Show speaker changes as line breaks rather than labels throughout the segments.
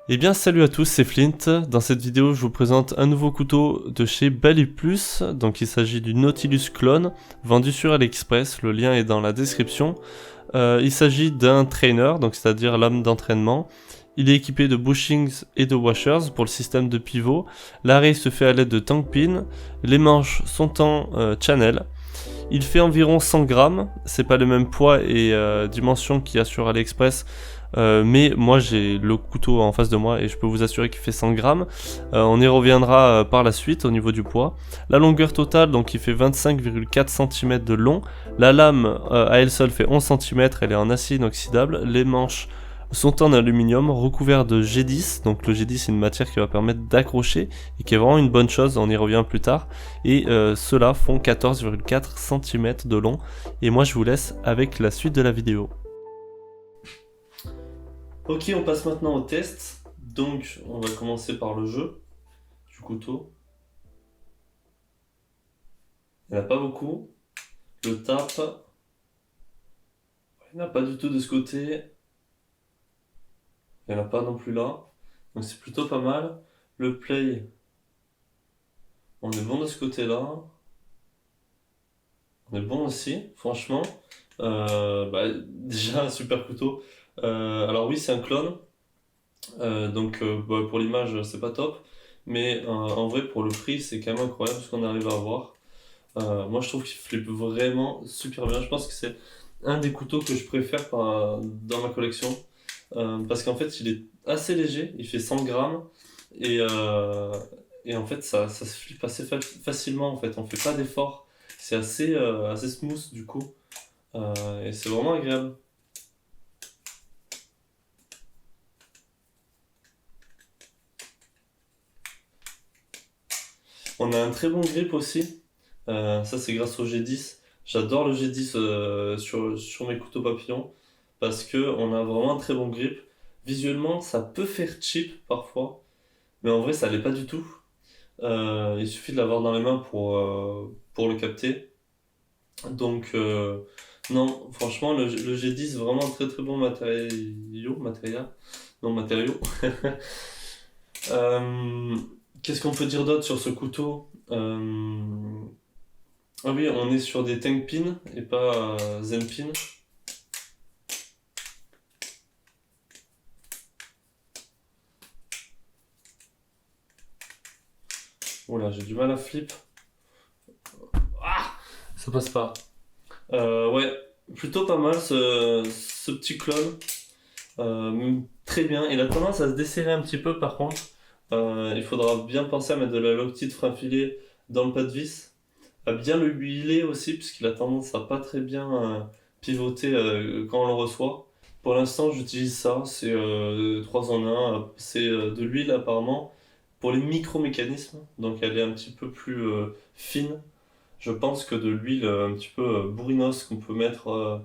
Eh bien salut à tous, c'est Flint. Dans cette vidéo je vous présente un nouveau couteau de chez Bally Plus. Donc il s'agit du Nautilus Clone, vendu sur AliExpress, le lien est dans la description. Il s'agit d'un trainer, donc c'est-à-dire lame d'entraînement. Il est équipé de bushings et de washers pour le système de pivot. L'arrêt se fait à l'aide de tank pin. Les manches sont en channel. Il fait environ 100 grammes, c'est pas le même poids et dimension qu'il y a sur AliExpress, mais moi j'ai le couteau en face de moi et je peux vous assurer qu'il fait 100 grammes. On y reviendra par la suite au niveau du poids. La longueur totale, donc il fait 25,4 cm de long. La lame à elle seule fait 11 cm, elle est en acier inoxydable. Les manches sont en aluminium recouvert de G10, donc le G10 c'est une matière qui va permettre d'accrocher et qui est vraiment une bonne chose, on y revient plus tard, et ceux-là font 14,4 cm de long, et moi je vous laisse avec la suite de la vidéo. Ok, on passe maintenant au test, donc on va commencer par le jeu du couteau. Il n'y en a pas beaucoup, le tap, il n'y en a pas du tout de ce côté, il n'y en a pas non plus là, donc c'est plutôt pas mal. Le play, on est bon de ce côté-là. On est bon aussi, franchement. Déjà, un super couteau. Alors oui, c'est un clone. Pour l'image, c'est pas top. Mais en vrai, pour le prix, c'est quand même incroyable ce qu'on arrive à avoir. Moi, je trouve qu'il flippe vraiment super bien. Je pense que c'est un des couteaux que je préfère dans ma collection. Parce qu'en fait, il est assez léger. Il fait 100 grammes. Et, euh, et en fait, ça se flippe assez facilement. En fait, on fait pas d'effort. C'est assez smooth du coup. Et c'est vraiment agréable. On a un très bon grip aussi. Ça, c'est grâce au G10. J'adore le G10 sur mes couteaux papillons parce que on a vraiment un très bon grip. Visuellement, ça peut faire cheap parfois, mais en vrai, ça l'est pas du tout. Il suffit de l'avoir dans les mains pour le capter. Donc, non, franchement, le G10, vraiment un très très bon matériau. Euh, Qu'est-ce qu'on peut dire d'autre sur ce couteau? Ah oui, on est sur des tank pins et pas zen pins. Oh là, j'ai du mal à flip. Ah, ça passe pas. Ouais, plutôt pas mal ce petit clone. Très bien. Il a tendance à se desserrer un petit peu par contre. Il faudra bien penser à mettre de la loctite frein filée dans le pas de vis. À bien le huiler aussi, puisqu'il a tendance à pas très bien pivoter quand on le reçoit. Pour l'instant, j'utilise ça, c'est 3 en un. C'est de l'huile apparemment pour les micro-mécanismes, donc elle est un petit peu plus fine. Je pense que de l'huile un petit peu bourrinos qu'on peut mettre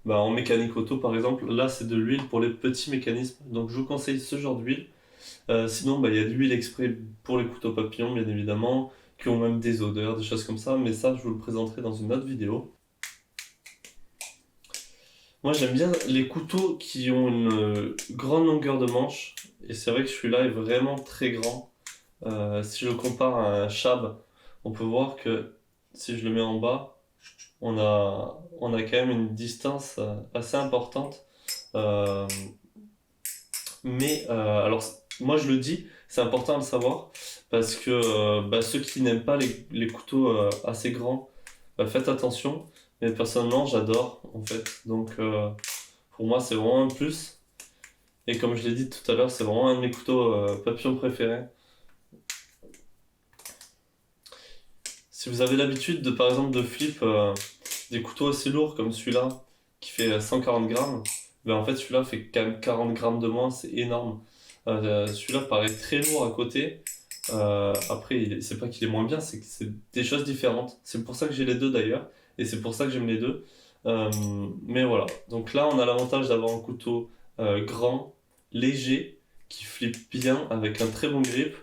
en mécanique auto par exemple, là c'est de l'huile pour les petits mécanismes, donc je vous conseille ce genre d'huile. Sinon, il y a de l'huile exprès pour les couteaux papillons, bien évidemment, qui ont même des odeurs, des choses comme ça, mais ça, je vous le présenterai dans une autre vidéo. Moi, j'aime bien les couteaux qui ont une grande longueur de manche, et c'est vrai que celui-là est vraiment très grand. Si je le compare à un Shab, on peut voir que si je le mets en bas, on a quand même une distance assez importante. Euh, alors, moi je le dis, c'est important à le savoir, parce que ceux qui n'aiment pas les couteaux assez grands, faites attention. Mais personnellement, j'adore en fait. Donc, pour moi, c'est vraiment un plus. Et comme je l'ai dit tout à l'heure, c'est vraiment un de mes couteaux papillons préférés. Si vous avez l'habitude de, par exemple, de flip des couteaux assez lourds comme celui-là, qui fait 140 grammes, en fait, celui-là fait quand même 40 grammes de moins, c'est énorme. Celui-là paraît très lourd à côté. Après, c'est pas qu'il est moins bien, c'est que c'est des choses différentes. C'est pour ça que j'ai les deux d'ailleurs, et c'est pour ça que j'aime les deux. Euh, mais voilà. Donc là, on a l'avantage d'avoir un couteau grand, léger, qui flippe bien, avec un très bon grip,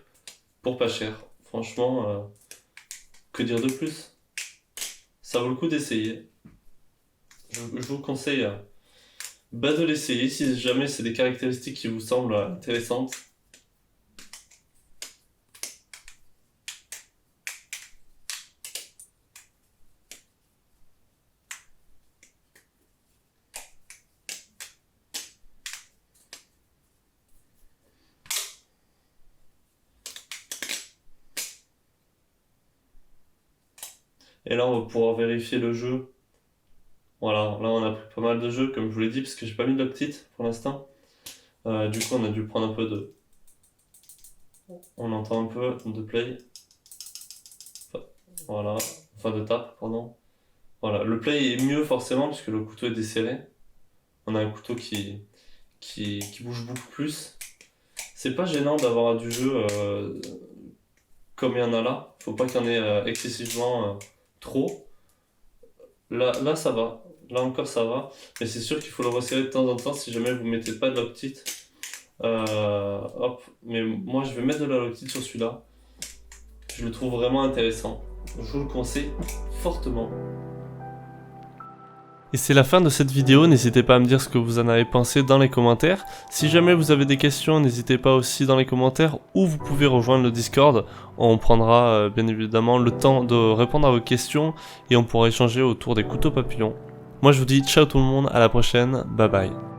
pour pas cher. Franchement, que dire de plus? Ça vaut le coup d'essayer. Je vous conseille de l'essayer si jamais c'est des caractéristiques qui vous semblent intéressantes. Et là, on va pouvoir vérifier le jeu. Voilà, là on a pris pas mal de jeux, comme je vous l'ai dit, parce que j'ai pas mis de Loctite pour l'instant. Du coup, on a dû prendre un peu de... On entend un peu de play. Voilà, enfin de tape, pardon. Voilà, le play est mieux forcément, puisque le couteau est desserré. On a un couteau qui bouge beaucoup plus. C'est pas gênant d'avoir du jeu comme il y en a là. Faut pas qu'il y en ait excessivement trop. Là, ça va. Là encore, ça va. Mais c'est sûr qu'il faut le resserrer de temps en temps si jamais vous mettez pas de Loctite. Hop. Mais moi, je vais mettre de la Loctite sur celui-là. Je le trouve vraiment intéressant. Je vous le conseille fortement. Et c'est la fin de cette vidéo, n'hésitez pas à me dire ce que vous en avez pensé dans les commentaires. Si jamais vous avez des questions, n'hésitez pas aussi dans les commentaires ou vous pouvez rejoindre le Discord. On prendra bien évidemment le temps de répondre à vos questions et on pourra échanger autour des couteaux papillons. Moi je vous dis ciao tout le monde, à la prochaine, bye bye.